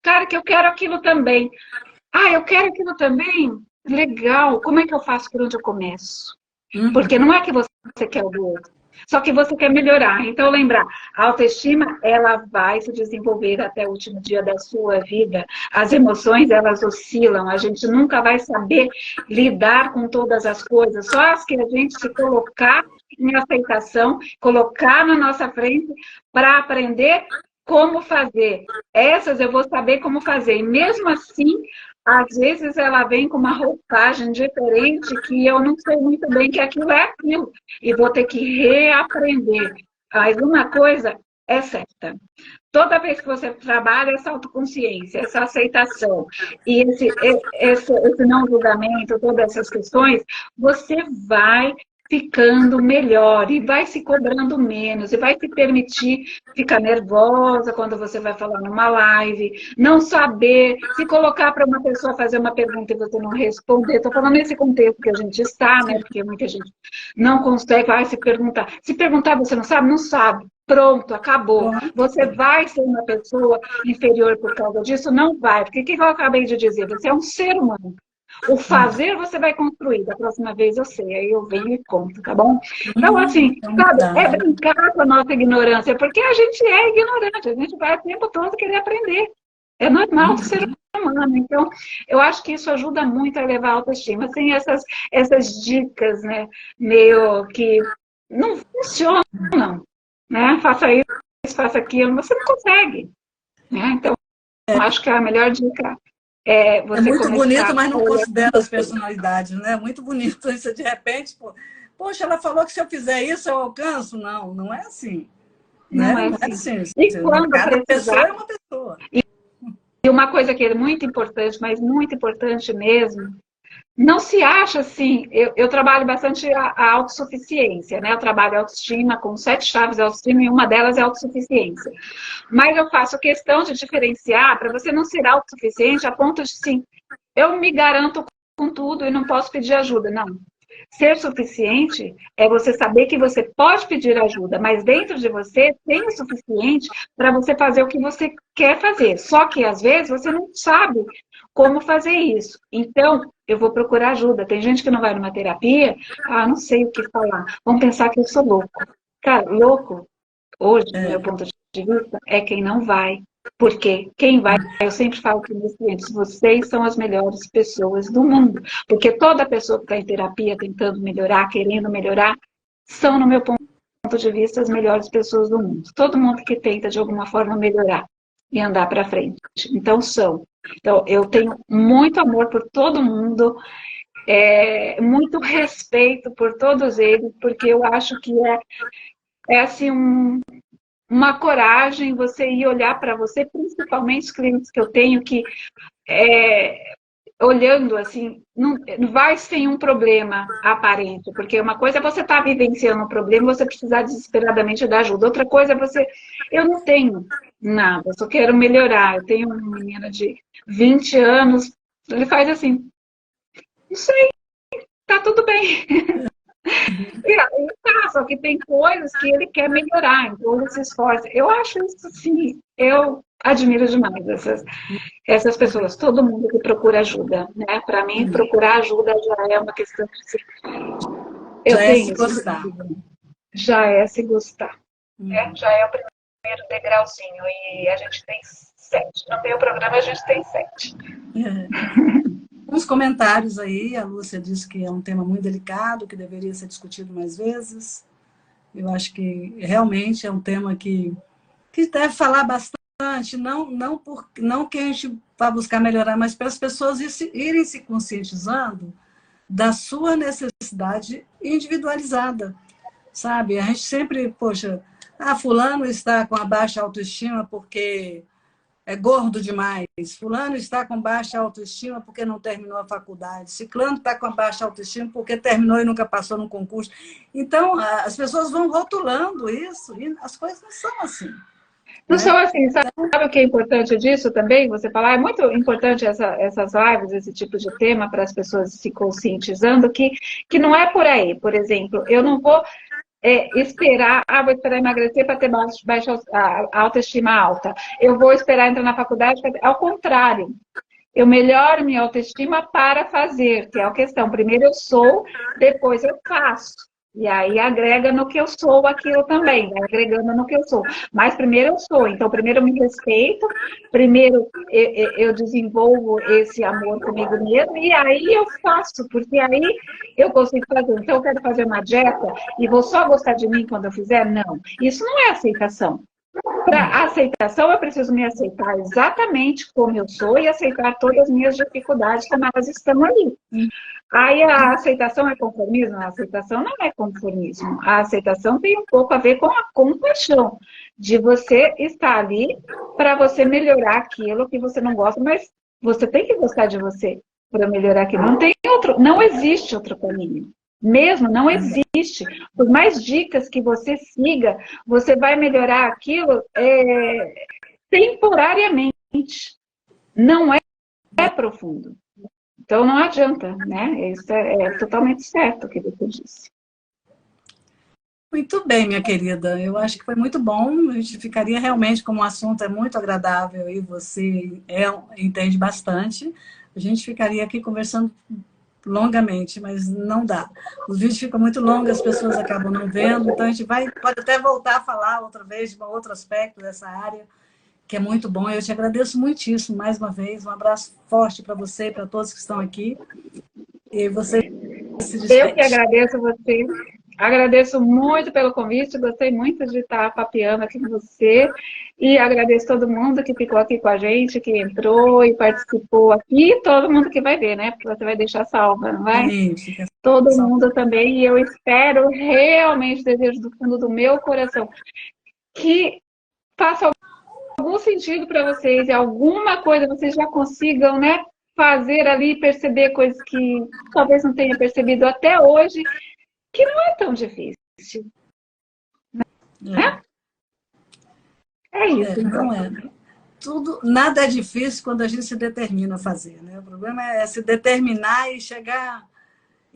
cara, que eu quero aquilo também. Eu quero aquilo também? Legal. Como é que eu faço? Por onde eu começo? Porque não é que você quer o do outro. Só que você quer melhorar. Então, lembrar, a autoestima, ela vai se desenvolver até o último dia da sua vida. As emoções, elas oscilam. A gente nunca vai saber lidar com todas as coisas. Só as que a gente se colocar em aceitação, colocar na nossa frente para aprender como fazer. Essas eu vou saber como fazer. E mesmo assim, às vezes ela vem com uma roupagem diferente que eu não sei muito bem que aquilo é aquilo. E vou ter que reaprender. Mas uma coisa é certa. Toda vez que você trabalha essa autoconsciência, essa aceitação e esse não julgamento, todas essas questões, você vai ficando melhor e vai se cobrando menos e vai se permitir ficar nervosa quando você vai falar numa live, não saber, se colocar para uma pessoa fazer uma pergunta e você não responder. Estou falando nesse contexto que a gente está, né? Porque muita gente não consegue, se perguntar. Se perguntar, você não sabe? Não sabe. Pronto, acabou. Você vai ser uma pessoa inferior por causa disso? Não vai. Porque o que eu acabei de dizer? Você é um ser humano. O fazer você vai construir. Da próxima vez eu sei, aí eu venho e conto, tá bom? Então, assim, sabe, é brincar com a nossa ignorância, porque a gente é ignorante, a gente vai o tempo todo querer aprender. É normal do ser humano. Então, eu acho que isso ajuda muito a elevar a autoestima. Assim, essas dicas, né, meio que não funcionam, né? Faça isso, faça aquilo, você não consegue. Né? Então, eu acho que a melhor dica é muito bonito, mas não considera as personalidades, né? Muito bonito isso, de repente, poxa, ela falou que se eu fizer isso eu alcanço. Não, não é assim. Não né? é assim. Não é assim. E quando Cada precisar, pessoa é uma pessoa. E uma coisa que é muito importante, mas muito importante mesmo, não se acha assim, eu trabalho bastante a autossuficiência, né? Eu trabalho a autoestima com 7 chaves de autoestima e uma delas é a autossuficiência. Mas eu faço questão de diferenciar para você não ser autossuficiente a ponto de, sim, eu me garanto com tudo e não posso pedir ajuda. Não. Ser suficiente é você saber que você pode pedir ajuda, mas dentro de você tem o suficiente para você fazer o que você quer fazer. Só que, às vezes, você não sabe como fazer isso. Então, eu vou procurar ajuda. Tem gente que não vai numa terapia, não sei o que falar. Vão pensar que eu sou louco. Cara, louco, hoje, do meu ponto de vista, é quem não vai. Porque quem vai, eu sempre falo para os meus clientes, vocês são as melhores pessoas do mundo. Porque toda pessoa que está em terapia, tentando melhorar, querendo melhorar, são, no meu ponto de vista, as melhores pessoas do mundo. Todo mundo que tenta, de alguma forma, melhorar e andar para frente. Então, são. Então, eu tenho muito amor por todo mundo, muito respeito por todos eles, porque eu acho que é assim, uma coragem você ir olhar para você, principalmente os clientes que eu tenho, que olhando assim, não vai sem um problema aparente, porque uma coisa é você estar vivenciando um problema e você precisar desesperadamente de ajuda. Outra coisa é eu não tenho nada, só quero melhorar. Eu tenho uma menina de 20 anos, ele faz assim, não sei, tá tudo bem. Só que tem coisas que ele quer melhorar, então ele se esforça. Eu acho isso assim, eu admiro demais essas pessoas, todo mundo que procura ajuda, né? Para mim, procurar ajuda já é uma questão de já é se gostar. Já é se gostar. Já é o primeiro degrauzinho, e a gente tem 7. No meu programa a gente tem 7. Uns comentários aí, a Lúcia disse que é um tema muito delicado, que deveria ser discutido mais vezes. Eu acho que realmente é um tema que deve falar bastante, não que a gente vá buscar melhorar, mas para as pessoas irem se conscientizando da sua necessidade individualizada, sabe? A gente sempre, poxa, fulano está com a baixa autoestima porque é gordo demais, fulano está com baixa autoestima porque não terminou a faculdade, ciclano está com baixa autoestima porque terminou e nunca passou no concurso. Então, as pessoas vão rotulando isso e as coisas não são assim. Não são assim, sabe o que é importante disso também? Você falar, é muito importante essas lives, esse tipo de tema, para as pessoas se conscientizando, que não é por aí. Por exemplo, eu não vou vou esperar emagrecer para ter baixa autoestima alta. Eu vou esperar entrar na faculdade ao contrário. Eu melhoro minha autoestima para fazer, que é a questão. Primeiro eu sou, depois eu faço. E aí agrega no que eu sou aquilo também, vai agregando no que eu sou. Mas primeiro eu sou, então primeiro eu me respeito, primeiro eu desenvolvo esse amor comigo mesmo, e aí eu faço, porque aí eu consigo fazer. Então eu quero fazer uma dieta e vou só gostar de mim quando eu fizer? Não. Isso não é aceitação. Para aceitação, eu preciso me aceitar exatamente como eu sou e aceitar todas as minhas dificuldades como elas estão ali. Aí a aceitação é conformismo? A aceitação não é conformismo. A aceitação tem um pouco a ver com a compaixão, de você estar ali para você melhorar aquilo que você não gosta, mas você tem que gostar de você para melhorar aquilo. Não existe outro caminho. Mesmo, não existe. Por mais dicas que você siga, você vai melhorar aquilo temporariamente. Não é profundo. Então, não adianta, né? Isso é totalmente certo o que você disse. Muito bem, minha querida. Eu acho que foi muito bom. A gente ficaria realmente, como o assunto é muito agradável e você entende bastante, a gente ficaria aqui conversando longamente, mas não dá. Os vídeos ficam muito longos, as pessoas acabam não vendo, então a gente pode até voltar a falar outra vez de um outro aspecto dessa área, que é muito bom. Eu te agradeço muitíssimo, mais uma vez. Um abraço forte para você e para todos que estão aqui. E você se despede. Eu que agradeço a você. Agradeço muito pelo convite, gostei muito de estar papeando aqui com você. E agradeço todo mundo que ficou aqui com a gente, que entrou e participou aqui, e todo mundo que vai ver, né? Porque você vai deixar salva, não vai? Sim, todo mundo também. E eu espero realmente, desejo do fundo do meu coração, que faça algum sentido para vocês, e alguma coisa vocês já consigam, né, fazer ali, perceber coisas que talvez não tenha percebido até hoje, que não é tão difícil. Né? É isso. Não é. Nada é difícil quando a gente se determina a fazer, né? O problema é se determinar e chegar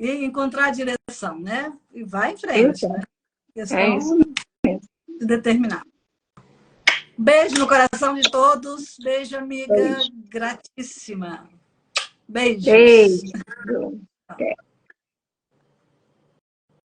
e encontrar a direção, né? E vai em frente, né? Questão isso de determinar. Beijo no coração de todos. Beijo, amiga. Beijo. Gratíssima. Beijos. Beijo.